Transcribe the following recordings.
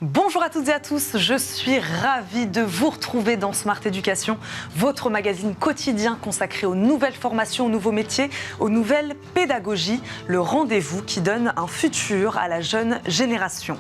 Bonjour à toutes et à tous, je suis ravie de vous retrouver dans Smart Education, votre magazine quotidien consacré aux nouvelles formations, aux nouveaux métiers, aux nouvelles pédagogies, le rendez-vous qui donne un futur à la jeune génération.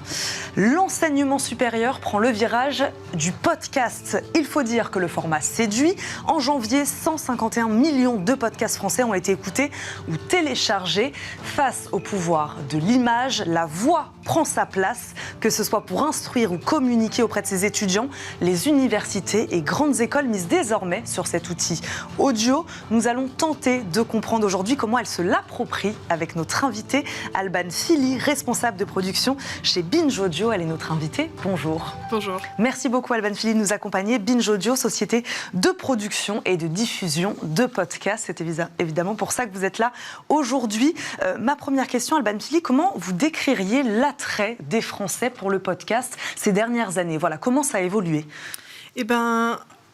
L'enseignement supérieur prend le virage du podcast. Il faut dire que le format séduit. En janvier, 151 millions de podcasts français ont été écoutés ou téléchargés. Face au pouvoir de l'image, la voix prend sa place, que ce soit pour instruire ou communiquer auprès de ses étudiants. Les universités et grandes écoles misent désormais sur cet outil audio. Nous allons tenter de comprendre aujourd'hui comment elle se l'approprie avec notre invitée Alban Philly, responsable de production chez Binge Audio. Elle est notre invitée. Bonjour. Bonjour. Merci beaucoup Alban Philly de nous accompagner. Binge Audio, société de production et de diffusion de podcasts. C'est évidemment pour ça que vous êtes là aujourd'hui. Ma première question, Alban Philly, comment vous décririez l'attrait des Français pour le podcast ces dernières années? Voilà, comment ça a évolué?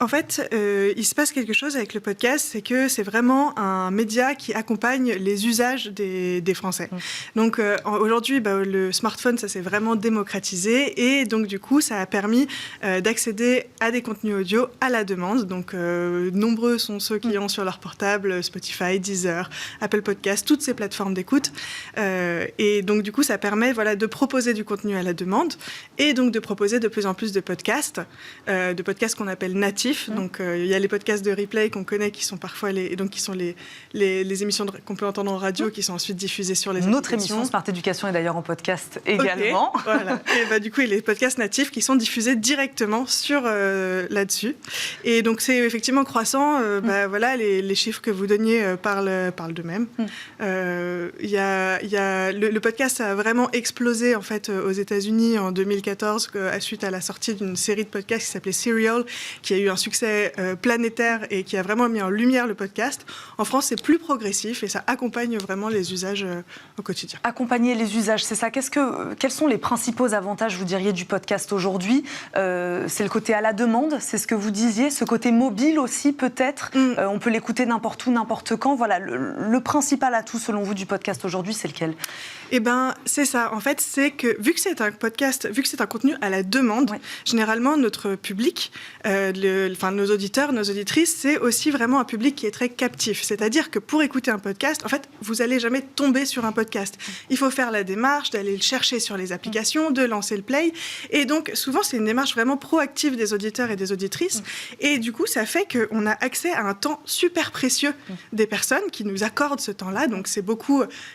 En fait, il se passe quelque chose avec le podcast, c'est que c'est vraiment un média qui accompagne les usages des Français. Donc aujourd'hui, le smartphone, ça s'est vraiment démocratisé et donc du coup, ça a permis d'accéder à des contenus audio à la demande. Donc nombreux sont ceux qui ont sur leur portable Spotify, Deezer, Apple Podcasts, toutes ces plateformes d'écoute. Et donc du coup, ça permet de proposer du contenu à la demande et donc de proposer de plus en plus de podcasts qu'on appelle natifs. Donc il y a les podcasts de replay qu'on connaît qui sont parfois qui sont les émissions qu'on peut entendre en radio qui sont ensuite diffusées sur les applications. Notre émission Smart Education est d'ailleurs en podcast également. Okay, voilà. Et du coup, il y a les podcasts natifs qui sont diffusés directement sur là-dessus. Et donc c'est effectivement croissant. Les chiffres que vous donniez parlent d'eux-mêmes. Le podcast a vraiment explosé en fait aux États-Unis en 2014 suite à la sortie d'une série de podcasts qui s'appelait Serial, qui a eu un succès planétaire et qui a vraiment mis en lumière le podcast. En France, c'est plus progressif et ça accompagne vraiment les usages au quotidien. Accompagner les usages, c'est ça. Quels sont les principaux avantages, vous diriez, du podcast aujourd'hui? C'est le côté à la demande, c'est ce que vous disiez, ce côté mobile aussi peut-être. On peut l'écouter n'importe où, n'importe quand. Voilà, le principal atout selon vous du podcast aujourd'hui, c'est lequel? C'est ça. En fait, c'est que vu que c'est un podcast, vu que c'est un contenu à la demande, généralement notre public, nos auditeurs, nos auditrices, c'est aussi vraiment un public qui est très captif. C'est-à-dire que pour écouter un podcast, en fait, vous n'allez jamais tomber sur un podcast. Il faut faire la démarche d'aller le chercher sur les applications, de lancer le play. Et donc, souvent, c'est une démarche vraiment proactive des auditeurs et des auditrices. Et du coup, ça fait qu'on a accès à un temps super précieux des personnes qui nous accordent ce temps-là. Donc,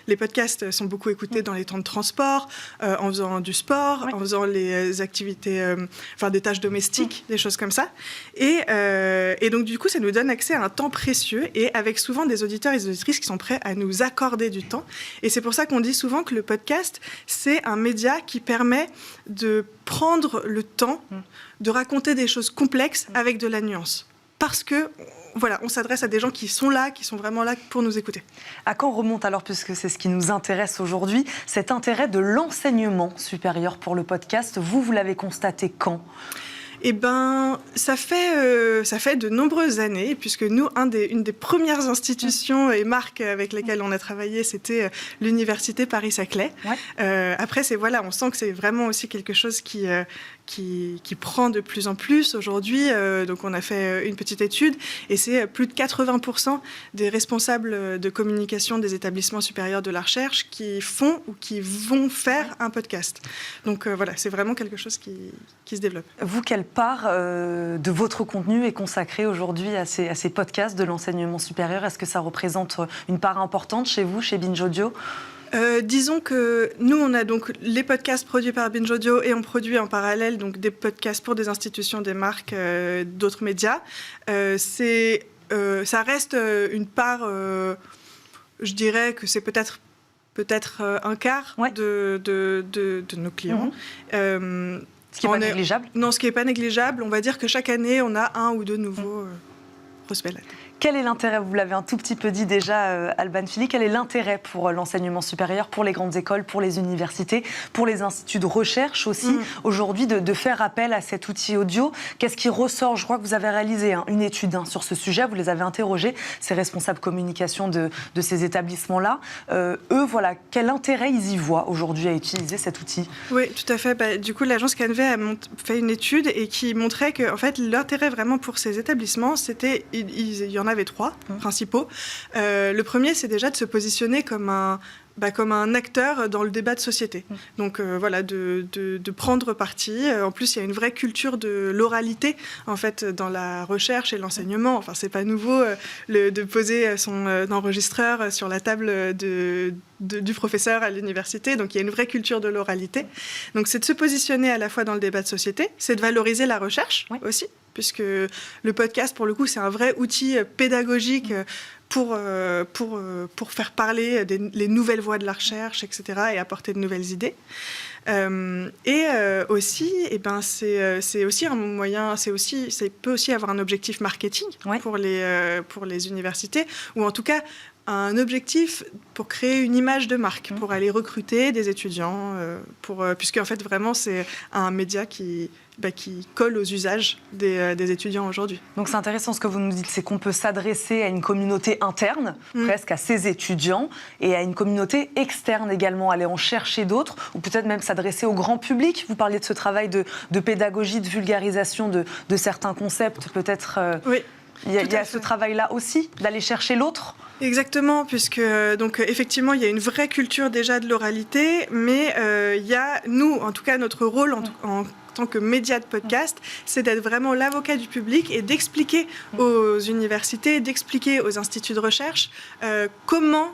les podcasts sont beaucoup écoutés dans les temps de transport, en faisant du sport, en faisant les activités, des tâches domestiques, des choses comme ça. Et donc, du coup, ça nous donne accès à un temps précieux et avec souvent des auditeurs et des auditrices qui sont prêts à nous accorder du temps. Et c'est pour ça qu'on dit souvent que le podcast, c'est un média qui permet de prendre le temps de raconter des choses complexes avec de la nuance. Parce que, on s'adresse à des gens qui sont là, qui sont vraiment là pour nous écouter. À quand remonte alors, puisque c'est ce qui nous intéresse aujourd'hui, cet intérêt de l'enseignement supérieur pour le podcast? Vous l'avez constaté quand? Ça fait de nombreuses années, puisque nous, une des premières institutions et marques avec lesquelles on a travaillé, c'était l'université Paris-Saclay. Après, on sent que c'est vraiment aussi quelque chose qui prend de plus en plus aujourd'hui. Donc, on a fait une petite étude et c'est plus de 80% des responsables de communication des établissements supérieurs de la recherche qui font ou qui vont faire un podcast. Donc, c'est vraiment quelque chose qui se développe. Vous, quelle part de votre contenu est consacrée aujourd'hui à ces podcasts de l'enseignement supérieur? Est-ce que ça représente une part importante chez vous, chez Binge Audio? Disons que nous, on a donc les podcasts produits par Binge Audio et on produit en parallèle donc des podcasts pour des institutions, des marques, d'autres médias. Ça reste une part, je dirais que c'est peut-être un quart de nos clients. Ce qui n'est pas négligeable? Non, ce qui n'est pas négligeable. On va dire que chaque année, on a un ou deux nouveaux prospects. Quel est l'intérêt, vous l'avez un tout petit peu dit déjà, Alban Philly, quel est l'intérêt pour l'enseignement supérieur, pour les grandes écoles, pour les universités, pour les instituts de recherche aussi, aujourd'hui, de faire appel à cet outil audio? Qu'est-ce qui ressort? Je crois que vous avez réalisé une étude sur ce sujet, vous les avez interrogés, ces responsables communication de ces établissements-là. Eux, voilà, quel intérêt ils y voient aujourd'hui à utiliser cet outil? Oui, tout à fait. Du coup, l'agence Canvet a fait une étude et qui montrait que en fait, l'intérêt vraiment pour ces établissements, c'était, il y en avait 3 principaux. Le premier, c'est déjà de se positionner comme un acteur dans le débat de société. Donc voilà, de prendre parti. En plus, il y a une vraie culture de l'oralité en fait dans la recherche et l'enseignement. Enfin, c'est pas nouveau de poser son enregistreur sur la table du professeur à l'université. Donc il y a une vraie culture de l'oralité. Donc c'est de se positionner à la fois dans le débat de société, c'est de valoriser la recherche aussi, puisque le podcast, pour le coup, c'est un vrai outil pédagogique pour faire parler les nouvelles voies de la recherche, etc., et apporter de nouvelles idées. Aussi, c'est aussi un moyen, ça peut aussi avoir un objectif marketing pour les universités, ou en tout cas un objectif pour créer une image de marque, pour aller recruter des étudiants, puisque en fait vraiment c'est un média qui colle aux usages des étudiants aujourd'hui. Donc c'est intéressant ce que vous nous dites, c'est qu'on peut s'adresser à une communauté interne, presque à ses étudiants, et à une communauté externe également, aller en chercher d'autres, ou peut-être même s'adresser au grand public. Vous parliez de ce travail de pédagogie, de vulgarisation de certains concepts, peut-être. Oui. Il y a ce travail-là aussi, d'aller chercher l'autre. Exactement, puisque donc effectivement il y a une vraie culture déjà de l'oralité, mais il y a, nous, en tout cas notre rôle en tant que média de podcast, c'est d'être vraiment l'avocat du public et d'expliquer aux universités, d'expliquer aux instituts de recherche comment,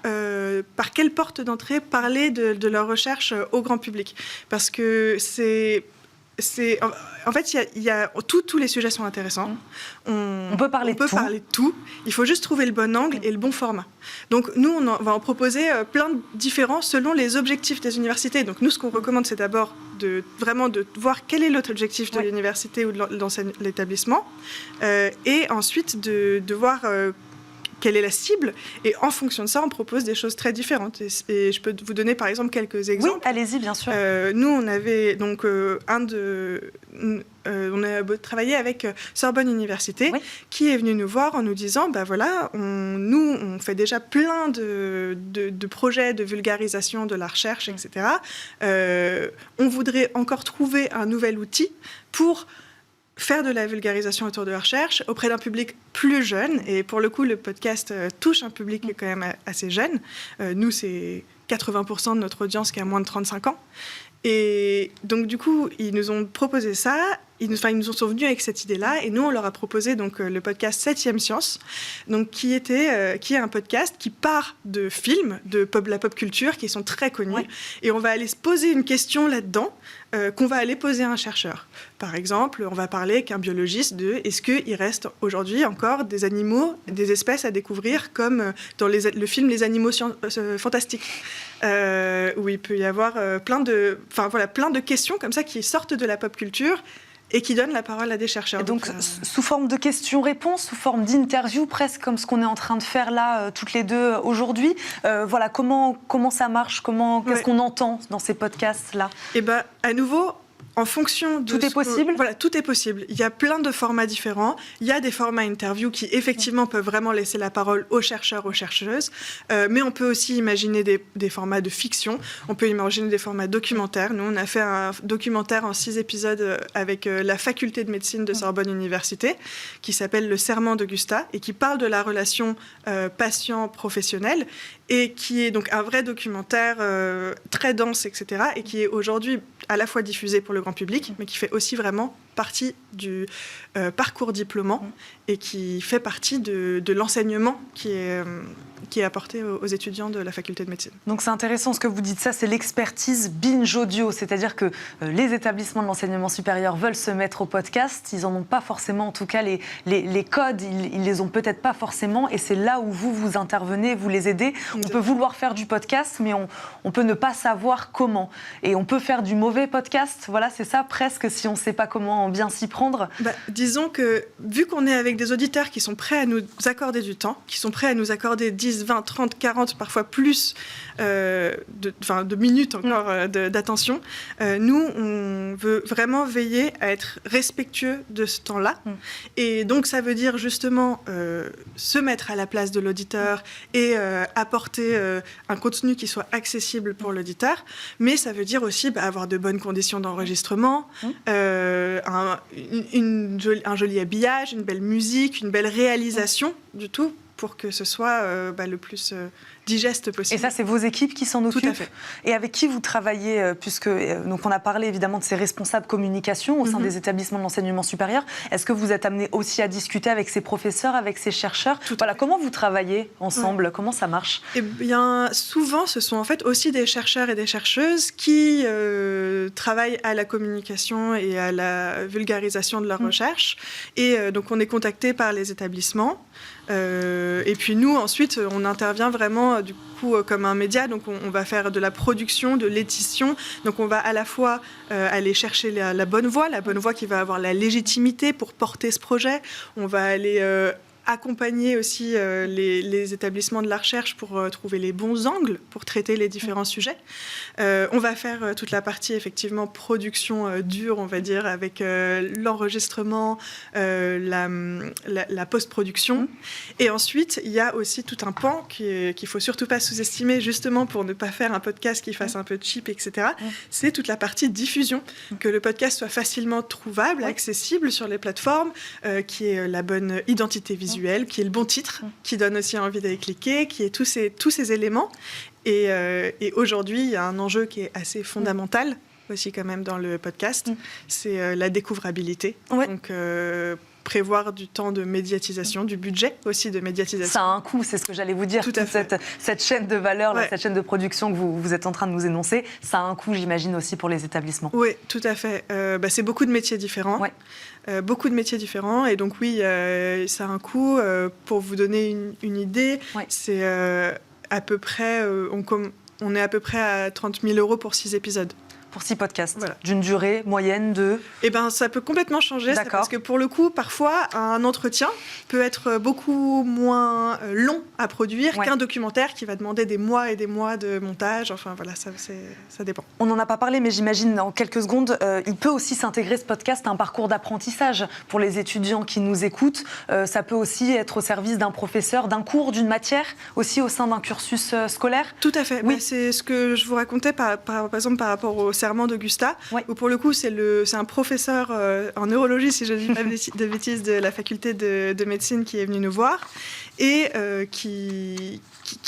par quelle porte d'entrée parler de leur recherche au grand public. Parce que en fait, tous les sujets sont intéressants. On peut parler de tout. Il faut juste trouver le bon angle et le bon format. Donc, nous, on va en proposer plein de différents selon les objectifs des universités. Donc, nous, ce qu'on recommande, c'est d'abord de voir quel est l'objectif de l'université ou de l'établissement, et ensuite de voir quelle est la cible, et en fonction de ça, on propose des choses très différentes. Et je peux vous donner par exemple quelques exemples. Oui, allez-y, bien sûr. Nous, on avait donc on a travaillé avec Sorbonne Université, qui est venu nous voir en nous disant, on fait déjà plein de projets de vulgarisation de la recherche, etc. On voudrait encore trouver un nouvel outil pour faire de la vulgarisation autour de la recherche auprès d'un public plus jeune. Et pour le coup, le podcast touche un public quand même assez jeune. Nous, c'est 80% de notre audience qui a moins de 35 ans. Et donc, du coup, ils nous ont proposé ça. Ils nous sont venus avec cette idée-là. Et nous, on leur a proposé donc, le podcast 7e Science, donc, qui est un podcast qui part de films, de la pop culture, qui sont très connus. Ouais. Et on va aller se poser une question là-dedans, qu'on va aller poser à un chercheur. Par exemple, on va parler avec un biologiste de est-ce qu'il reste aujourd'hui encore des animaux, des espèces à découvrir, comme dans le film Les Animaux Fantastiques, où il peut y avoir plein de questions comme ça qui sortent de la pop culture et qui donnent la parole à des chercheurs. Et donc sous forme de questions-réponses, sous forme d'interviews, presque comme ce qu'on est en train de faire là, toutes les deux, aujourd'hui. Comment ça marche, qu'est-ce qu'on entend dans ces podcasts-là? Et à nouveau, en fonction de... Tout est possible ? Voilà, tout est possible. Il y a plein de formats différents. Il y a des formats interview qui, effectivement, peuvent vraiment laisser la parole aux chercheurs, aux chercheuses. Mais on peut aussi imaginer des formats de fiction. On peut imaginer des formats documentaires. Nous, on a fait un documentaire en 6 épisodes avec la faculté de médecine de Sorbonne Université, qui s'appelle Le Serment d'Augusta, et qui parle de la relation patient-professionnel, et qui est donc un vrai documentaire très dense, etc., et qui est aujourd'hui à la fois diffusé pour le grand public, mais qui fait aussi vraiment partie du parcours diplômant et qui fait partie de l'enseignement qui est apporté aux étudiants de la faculté de médecine. Donc c'est intéressant ce que vous dites, ça c'est l'expertise binge audio, c'est-à-dire que les établissements de l'enseignement supérieur veulent se mettre au podcast, ils n'en ont pas forcément, en tout cas les codes, ils les ont peut-être pas forcément, et c'est là où vous intervenez, vous les aidez. On peut vouloir faire du podcast, mais on peut ne pas savoir comment, et on peut faire du mauvais podcast, voilà, c'est ça presque, si on ne sait pas comment bien s'y prendre? Disons que, vu qu'on est avec des auditeurs qui sont prêts à nous accorder du temps, qui sont prêts à nous accorder 10, 20, 30, 40, parfois plus de minutes encore d'attention, nous, on veut vraiment veiller à être respectueux de ce temps-là. Et donc, ça veut dire justement se mettre à la place de l'auditeur et apporter un contenu qui soit accessible pour l'auditeur. Mais ça veut dire aussi avoir de bonnes conditions d'enregistrement, un joli habillage, une belle musique, une belle réalisation du tout, pour que ce soit le plus digeste possible. Et ça, c'est vos équipes qui s'en occupent? Tout à fait. Et avec qui vous travaillez, puisque donc on a parlé évidemment de ces responsables communication au sein des établissements de l'enseignement supérieur. Est-ce que vous êtes amené aussi à discuter avec ces professeurs, avec ces chercheurs? Comment vous travaillez ensemble? Comment ça marche? Eh bien, souvent, ce sont en fait aussi des chercheurs et des chercheuses qui travaillent à la communication et à la vulgarisation de leurs recherches. Et donc, on est contacté par les établissements. Et puis nous, ensuite, on intervient vraiment du coup comme un média. Donc on va faire de la production, de l'édition. Donc on va à la fois aller chercher la bonne voix qui va avoir la légitimité pour porter ce projet. On va aller accompagner aussi les établissements de la recherche pour trouver les bons angles pour traiter les différents sujets. On va faire toute la partie effectivement production dure, on va dire, avec l'enregistrement, la post-production. Et ensuite, il y a aussi tout un pan qu'il ne faut surtout pas sous-estimer, justement pour ne pas faire un podcast qui fasse un peu cheap, etc. C'est toute la partie diffusion, que le podcast soit facilement trouvable, accessible sur les plateformes, qui ait la bonne identité visuelle, qui est le bon titre, qui donne aussi envie d'aller cliquer, qui est tous ces éléments. Et aujourd'hui, il y a un enjeu qui est assez fondamental aussi quand même dans le podcast, c'est la découvrabilité. Donc, prévoir du temps de médiatisation, du budget aussi de médiatisation. Ça a un coût, c'est ce que j'allais vous dire. Tout à fait. Cette chaîne de valeur, cette chaîne de production que vous êtes en train de nous énoncer, ça a un coût, j'imagine, aussi pour les établissements. Oui, tout à fait. C'est beaucoup de métiers différents. Beaucoup de métiers différents. Et donc oui, ça a un coût. Pour vous donner une idée, c'est à peu près... on est à peu près à 30 000 € pour 6 épisodes. Pour 6 podcasts, d'une durée moyenne de... Eh bien, ça peut complètement changer, parce que pour le coup, parfois, un entretien peut être beaucoup moins long à produire qu'un documentaire qui va demander des mois et des mois de montage. Enfin, voilà, ça dépend. On n'en a pas parlé, mais j'imagine en quelques secondes, il peut aussi s'intégrer, ce podcast, à un parcours d'apprentissage pour les étudiants qui nous écoutent. Ça peut aussi être au service d'un professeur, d'un cours, d'une matière, aussi au sein d'un cursus scolaire. Tout à fait. Oui. C'est ce que je vous racontais, par exemple, par rapport au serment d'Augusta, où pour le coup, c'est un professeur en neurologie, si je ne dis pas de bêtises, de la faculté de médecine qui est venu nous voir et qui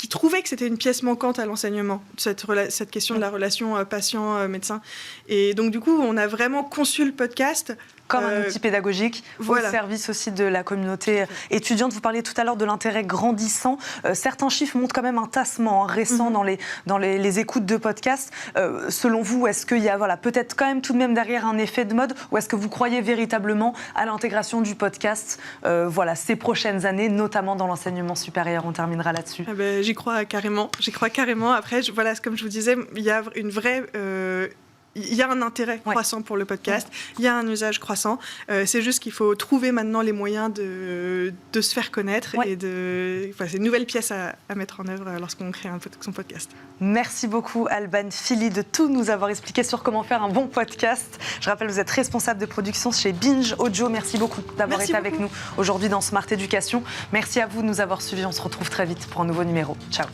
trouvait que c'était une pièce manquante à l'enseignement, cette question de la relation patient-médecin. Et donc, du coup, on a vraiment conçu le podcast comme un outil pédagogique, au service aussi de la communauté étudiante. Vous parliez tout à l'heure de l'intérêt grandissant. Certains chiffres montrent quand même un tassement récent dans les écoutes de podcasts. Selon vous, est-ce qu'il y a peut-être quand même tout de même derrière un effet de mode, ou est-ce que vous croyez véritablement à l'intégration du podcast ces prochaines années, notamment dans l'enseignement supérieur? On terminera là-dessus. J'y crois carrément. Après, comme je vous disais, il y a une vraie... Il y a un intérêt croissant pour le podcast, il y a un usage croissant. C'est juste qu'il faut trouver maintenant les moyens de se faire connaître et c'est une nouvelle pièce à mettre en œuvre lorsqu'on crée son podcast. Merci beaucoup Alban Philly de tout nous avoir expliqué sur comment faire un bon podcast. Je rappelle, vous êtes responsable de production chez Binge Audio. Merci beaucoup d'avoir été avec nous aujourd'hui dans Smart Éducation. Merci à vous de nous avoir suivis. On se retrouve très vite pour un nouveau numéro. Ciao.